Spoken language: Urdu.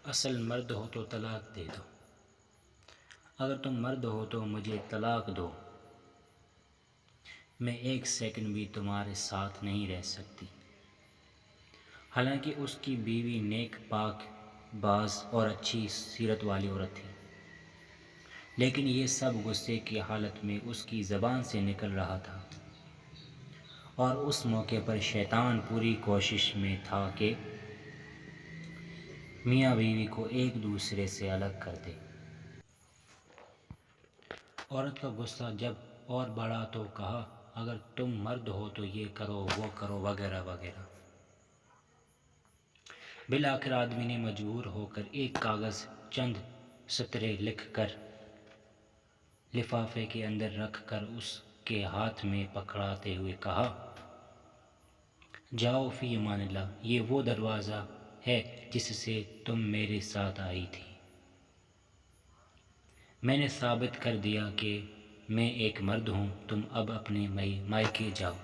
اصل مرد ہو تو طلاق دے دو، اگر تم مرد ہو تو مجھے طلاق دو، میں ایک سیکنڈ بھی تمہارے ساتھ نہیں رہ سکتی۔ حالانکہ اس کی بیوی نیک پاک باز اور اچھی سیرت والی عورت تھی، لیکن یہ سب غصے کی حالت میں اس کی زبان سے نکل رہا تھا، اور اس موقع پر شیطان پوری کوشش میں تھا کہ میاں بیوی کو ایک دوسرے سے الگ کر دے۔ عورت کا غصہ جب اور بڑھا تو کہا، اگر تم مرد ہو تو یہ کرو وہ کرو وغیرہ وغیرہ۔ بالآخر آدمی نے مجبور ہو کر ایک کاغذ چند سطریں لکھ کر لفافے کے اندر رکھ کر اس کے ہاتھ میں پکڑاتے ہوئے کہا، جاؤ فی امان اللہ، یہ وہ دروازہ ہے جس سے تم میرے ساتھ آئی تھی۔ میں نے ثابت کر دیا کہ میں ایک مرد ہوں، تم اب اپنے مائکے جاؤ۔